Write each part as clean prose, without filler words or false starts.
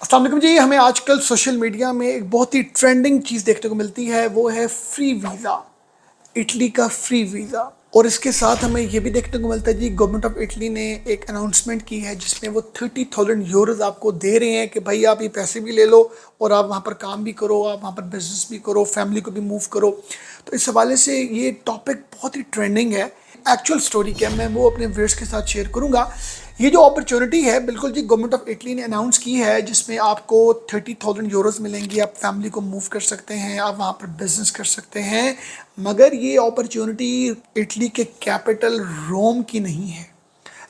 अस्सलाम वालेकुम जी। हमें आजकल सोशल मीडिया में एक बहुत ही ट्रेंडिंग चीज़ देखने को मिलती है, वो है फ्री वीज़ा। इटली का फ्री वीज़ा। और इसके साथ हमें ये भी देखने को मिलता है जी, गवर्नमेंट ऑफ इटली ने एक अनाउंसमेंट की है जिसमें वो 30,000 यूरोज़ आपको दे रहे हैं कि भाई आप ये पैसे भी ले लो और आप वहाँ पर काम भी करो, आप वहाँ पर बिजनेस भी करो, फैमिली को भी मूव करो। तो इस हवाले से ये टॉपिक बहुत ही ट्रेंडिंग है। एक्चुअल स्टोरी क्या मैं वो अपने व्यूअर्स के साथ शेयर करूँगा। ये जो अपॉर्चुनिटी है बिल्कुल जी गवर्नमेंट ऑफ इटली ने अनाउंस की है, जिसमें आपको 30,000 यूरोज़ मिलेंगी। आप फैमिली को मूव कर सकते हैं, आप वहाँ पर बिजनेस कर सकते हैं। मगर ये अपॉर्चुनिटी इटली के कैपिटल रोम की नहीं है।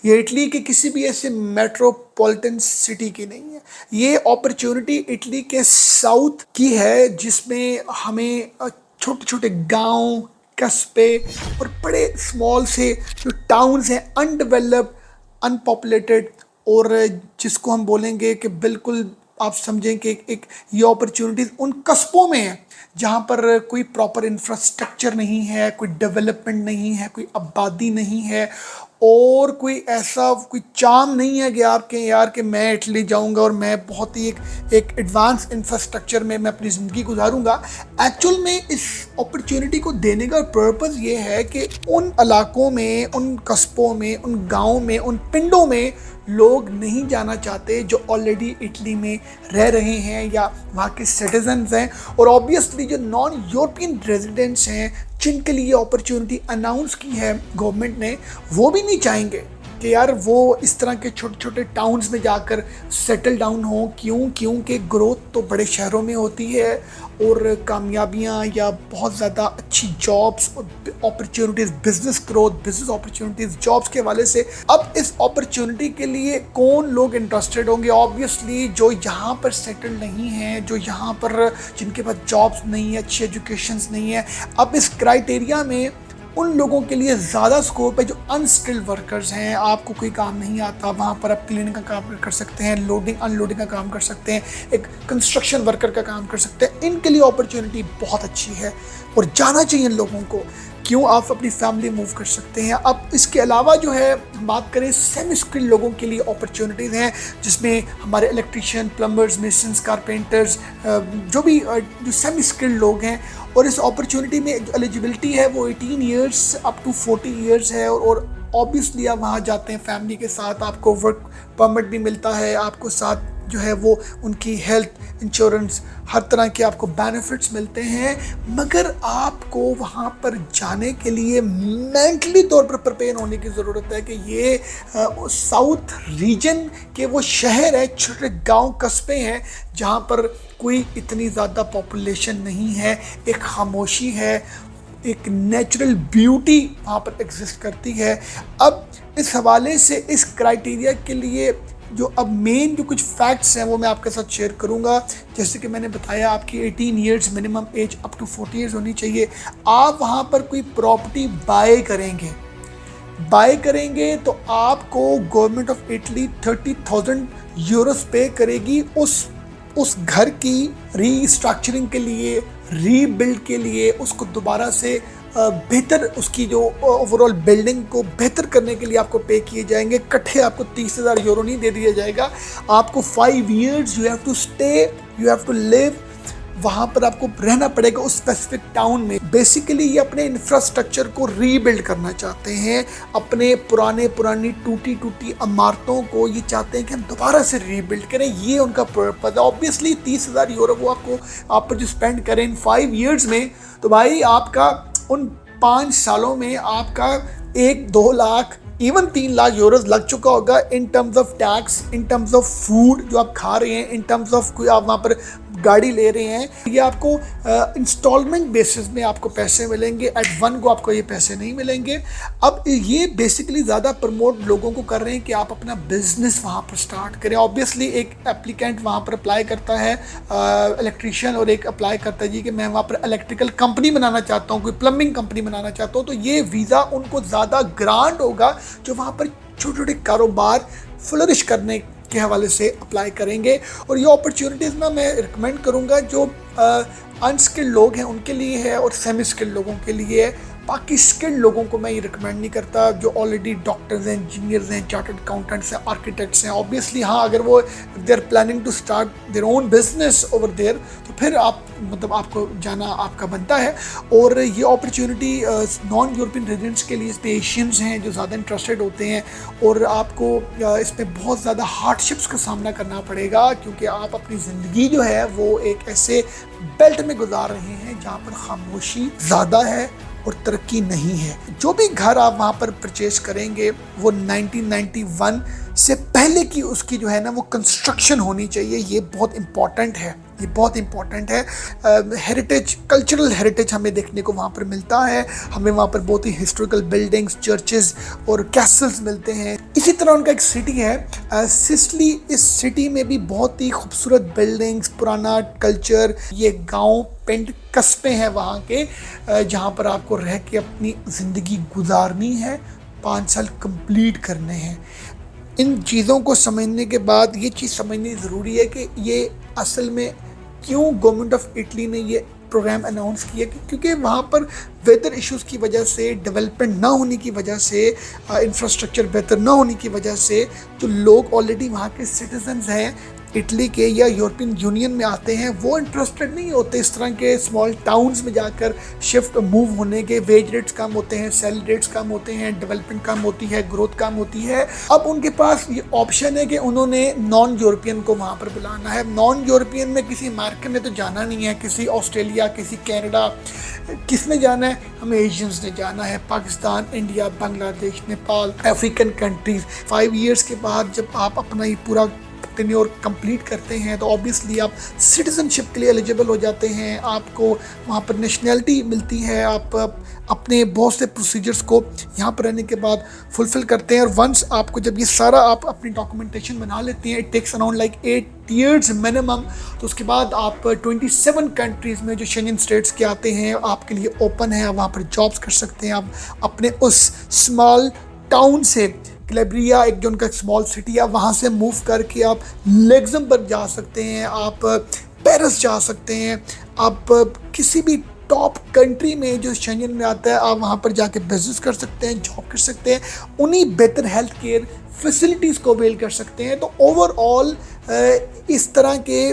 ये इटली के किसी भी ऐसे मेट्रोपॉलिटन सिटी की नहीं है। ये अपॉर्चुनिटी इटली के साउथ की है, जिसमें हमें छोटे छोटे गांव, कस्बे और बड़े स्मॉल से जो टाउन्स हैं, अनडेवलप्ड, अनपॉपुलेटेड, और जिसको हम बोलेंगे कि बिल्कुल आप समझें कि एक ये अपॉर्चुनिटीज़ उन कस्बों में है जहाँ पर कोई प्रॉपर इंफ्रास्ट्रक्चर नहीं है, कोई डेवलपमेंट नहीं है, कोई आबादी नहीं है, और कोई ऐसा कोई चार्म नहीं है कि आप कहें यार कि मैं इटली जाऊंगा और मैं बहुत ही एक एडवांस इंफ्रास्ट्रक्चर में मैं अपनी ज़िंदगी गुजारूंगा। एक्चुअल में इस अपॉर्चुनिटी को देने का पर्पस ये है कि उन इलाकों में, उन कस्बों में, उन गाँव में, उन पिंडों में लोग नहीं जाना चाहते जो ऑलरेडी इटली में रह रहे हैं या वहाँ के सिटीजन्स हैं। और ऑब्वियसली जो नॉन यूरोपियन रेजिडेंट्स हैं जिनके लिए अपॉर्चुनिटी अनाउंस की है गवर्नमेंट ने, वो भी नहीं चाहेंगे कि यार वो इस तरह के छोटे छोटे टाउन्स में जाकर सेटल डाउन हो। क्योंकि ग्रोथ तो बड़े शहरों में होती है और कामयाबियाँ या बहुत ज़्यादा अच्छी जॉब्स और opportunities, business growth, business opportunities, jobs के हवाले से। अब इस अपॉर्चुनिटी के लिए कौन लोग इंटरेस्टेड होंगे? ऑब्वियसली जो यहाँ पर सेटल नहीं हैं, जो यहाँ पर जिनके पास जॉब्स नहीं है, अच्छी एजुकेशंस नहीं है। अब इस क्राइटेरिया में उन लोगों के लिए ज़्यादा स्कोप है जो अनस्किल्ड वर्कर्स हैं। आपको कोई काम नहीं आता, वहाँ पर आप क्लीनिंग का काम कर सकते हैं, लोडिंग अनलोडिंग का काम कर सकते हैं, एक कंस्ट्रक्शन वर्कर का काम कर सकते हैं। इनके लिए अपॉर्चुनिटी बहुत अच्छी है और जाना चाहिए इन लोगों को। क्यों? आप अपनी फैमिली मूव कर सकते हैं। अब इसके अलावा जो है बात करें, सेमी स्किल्ड लोगों के लिए अपॉर्चुनिटीज़ हैं, जिसमें हमारे इलेक्ट्रीशियन, प्लम्बर्स, मेसन्स, कारपेंटर्स, जो भी जो सेमी स्किल्ड लोग हैं। और इस अपॉर्चुनिटी में जो एलिजिबिलिटी है वो 18 ईयर्स अप टू 40 ईयर्स है। और ऑब्वियसली आप वहाँ जाते हैं फैमिली के साथ, आपको वर्क परमिट भी मिलता है, आपको साथ जो है वो उनकी हेल्थ इंश्योरेंस, हर तरह के आपको बेनिफिट्स मिलते हैं। मगर आपको वहाँ पर जाने के लिए मेंटली तौर पर प्रिपेयर होने की ज़रूरत है कि ये साउथ रीजन के वो शहर है, छोटे गांव, कस्बे हैं जहाँ पर कोई इतनी ज़्यादा पॉपुलेशन नहीं है, एक खामोशी है, एक नेचुरल ब्यूटी वहाँ पर एग्जिस्ट करती है। अब इस हवाले से इस क्राइटेरिया के लिए जो अब मेन जो कुछ फैक्ट्स हैं वो मैं आपके साथ शेयर करूंगा। जैसे कि मैंने बताया, आपकी 18 years minimum age up to 40 years होनी चाहिए। आप वहाँ पर कोई प्रॉपर्टी बाय करेंगे तो आपको गवर्नमेंट ऑफ इटली 30,000 यूरोस पे करेगी उस घर की रीस्ट्रक्चरिंग के लिए, रीबिल्ड के लिए, उसको दोबारा से बेहतर, उसकी जो ओवरऑल बिल्डिंग को बेहतर करने के लिए आपको पे किए जाएंगे। इकट्ठे आपको 30,000 यूरो नहीं दे दिया जाएगा। आपको 5 years you have to stay, you have to live, वहाँ पर आपको रहना पड़ेगा उस स्पेसिफिक टाउन में। बेसिकली ये अपने इंफ्रास्ट्रक्चर को रीबिल्ड करना चाहते हैं, अपने पुरानी टूटी इमारतों को ये चाहते हैं कि हम दोबारा से रीबिल्ड करें। ये उनका पर्पस है। ऑब्वियसली 30,000 यूरो वो आप पर जो स्पेंड करें इन 5 ईयर्स में, तो भाई आपका उन 5 सालों में आपका 1-2 लाख, इवन 3 लाख यूरोज लग चुका होगा in terms of tax, in terms of food जो आप खा रहे हैं, इन टर्म्स ऑफ कोई आप वहाँ पर गाड़ी ले रहे हैं। ये आपको इंस्टॉलमेंट बेसिस में आपको पैसे मिलेंगे, एट वन को आपको ये पैसे नहीं मिलेंगे। अब ये बेसिकली ज़्यादा प्रमोट लोगों को कर रहे हैं कि आप अपना बिजनेस वहाँ पर स्टार्ट करें। ऑब्वियसली एक एप्लीकेंट वहाँ पर अप्लाई करता है, इलेक्ट्रीशियन, और एक अप्लाई करता है जी कि मैं वहाँ पर इलेक्ट्रिकल कंपनी बनाना चाहता हूँ, कोई प्लम्बिंग कंपनी बनाना चाहता हूँ। तो ये वीज़ा उनको ज़्यादा ग्रांट होगा जो वहाँ पर छोटे छोटे कारोबार फ्लरिश करने के हवाले से अप्लाई करेंगे। और ये अपॉर्चुनिटीज़ ना मैं रिकमेंड करूँगा जो अनस्किल्ड लोग हैं उनके लिए है और सेमी स्किल्ड लोगों के लिए है। बाकी स्किल्ड लोगों को मैं ये रिकमेंड नहीं करता, जो ऑलरेडी डॉक्टर्स हैं, इंजीनियर्स हैं, चार्टर्ड अकाउंटेंट्स हैं, आर्किटेक्ट्स हैं। ऑब्वियसली हाँ, अगर वो they are planning to start their own business over there, तो फिर आप मतलब आपको जाना आपका बनता है। और ये अपॉर्चुनिटी नॉन यूरोपियन रेजिडेंट्स के लिए, एशियंस हैं जो ज़्यादा इंटरेस्टेड होते हैं, और आपको इसमें बहुत ज़्यादा हार्डशिप्स का सामना करना पड़ेगा, क्योंकि आप अपनी ज़िंदगी जो है वो एक ऐसे बेल्ट में गुजार रहे हैं जहाँ पर खामोशी ज़्यादा है और तरक्की नहीं है। जो भी घर आप वहाँ पर परचेज करेंगे वो 1991 से पहले की उसकी जो है ना वो कंस्ट्रक्शन होनी चाहिए। ये बहुत इम्पॉर्टेंट है, ये बहुत इम्पॉर्टेंट है। हेरिटेज, कल्चरल हेरिटेज हमें देखने को वहाँ पर मिलता है। हमें वहाँ पर बहुत ही हिस्टोरिकल बिल्डिंग्स, चर्चेज और कैसल्स मिलते हैं। इसी तरह उनका एक सिटी है सिसली। इस सिटी में भी बहुत ही खूबसूरत बिल्डिंग्स, पुराना कल्चर, ये गांव पिंड कस्बे हैं वहाँ के, जहाँ पर आपको रह के अपनी ज़िंदगी गुजारनी है, 5 साल कंप्लीट करने हैं। इन चीज़ों को समझने के बाद ये चीज़ समझनी ज़रूरी है कि ये असल में क्यों गवर्नमेंट ऑफ इटली ने ये प्रोग्राम अनाउंस किया, क्योंकि वहाँ पर वेदर इश्यूज़ की वजह से, डेवलपमेंट ना होने की वजह से, इंफ्रास्ट्रक्चर बेहतर ना होने की वजह से, तो लोग ऑलरेडी वहाँ के सिटीजन्स हैं इटली के या यूरोपियन यूनियन में आते हैं, वो इंटरेस्टेड नहीं होते इस तरह के स्मॉल टाउन्स में जाकर शिफ्ट मूव होने के। वेज रेट्स कम होते हैं, सैलरी रेट्स कम होते हैं, डेवलपमेंट कम होती है, ग्रोथ कम होती है। अब उनके पास ये ऑप्शन है कि उन्होंने नॉन यूरोपियन को वहाँ पर बुलाना है। नॉन यूरोपियन में किसी अमेरिकन ने तो जाना नहीं है, किसी ऑस्ट्रेलिया, किसी कैनेडा, किसने जाना है? हमें एशियंस ने जाना है। Pakistan, India, Bangladesh, Nepal, African countries. 5 years के बाद जब आप अपना ये पूरा टेन्योर कंप्लीट करते हैं तो ऑब्वियसली आप सिटीजनशिप के लिए एलिजिबल हो जाते हैं, आपको वहाँ पर नेशनैलिटी मिलती है, आप अपने बहुत से प्रोसीजर्स को यहाँ पर रहने के बाद फुलफ़िल करते हैं। और वंस आपको जब ये सारा आप अपनी डॉक्यूमेंटेशन बना लेते हैं, it takes around like 8 years minimum, तो उसके बाद आप 27 कंट्रीज़ में जो शेंजन स्टेट्स के आते हैं आपके लिए ओपन है, आप वहाँ पर जॉब्स कर सकते हैं। आप अपने उस स्मॉल टाउन से, कैलेब्रिया एक जो उनका स्मॉल सिटी है, वहाँ से मूव करके आप लग्जमबर्ग जा सकते हैं, आप पेरिस जा सकते हैं, आप किसी भी टॉप कंट्री में जो शेंजन में आता है आप वहाँ पर जाके बिजनेस कर सकते हैं, जॉब कर सकते हैं, उन्हीं बेहतर हेल्थ केयर फैसिलिटीज़ को अवेल कर सकते हैं। तो ओवरऑल इस तरह के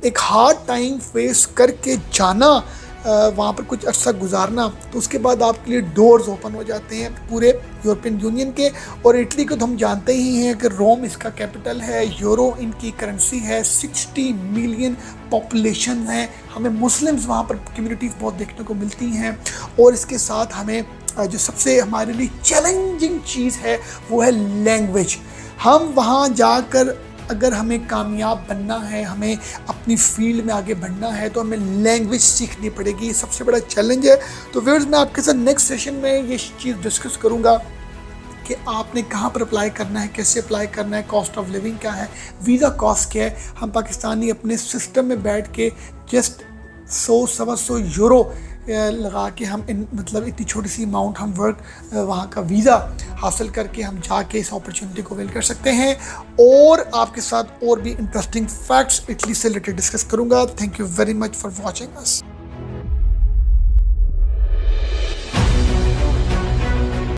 एक हार्ड टाइम फेस करके जाना, वहाँ पर कुछ अर्सा गुजारना, तो उसके बाद आपके लिए डोर्स ओपन हो जाते हैं पूरे यूरोपियन यूनियन के। और इटली को तो हम जानते ही हैं कि रोम इसका कैपिटल है, यूरो इनकी करेंसी है, 60 मिलियन पॉपुलेशन है, हमें मुस्लिम्स वहाँ पर कम्युनिटीज़ बहुत देखने को मिलती हैं। और इसके साथ हमें जो सबसे हमारे लिए चैलेंजिंग चीज़ है वो है लैंग्वेज। हम वहाँ जाकर अगर हमें कामयाब बनना है, हमें अपनी फील्ड में आगे बढ़ना है, तो हमें लैंग्वेज सीखनी पड़ेगी। सबसे बड़ा चैलेंज है। तो व्यूअर्स, मैं आपके साथ नेक्स्ट सेशन में ये चीज़ डिस्कस करूँगा कि आपने कहाँ पर अप्लाई करना है, कैसे अप्लाई करना है, कॉस्ट ऑफ लिविंग क्या है, वीज़ा कॉस्ट क्या है। हम पाकिस्तानी अपने सिस्टम में बैठ के जस्ट 100-125 यूरो लगा के हम मतलब इतनी छोटी सी अमाउंट हम वर्क वहाँ का वीज़ा हासिल करके हम जाके इस अपॉर्चुनिटी को अवेल कर सकते हैं। और आपके साथ और भी इंटरेस्टिंग फैक्ट्स इटली से रिलेटेड डिस्कस करूँगा। Thank you very much for watching us.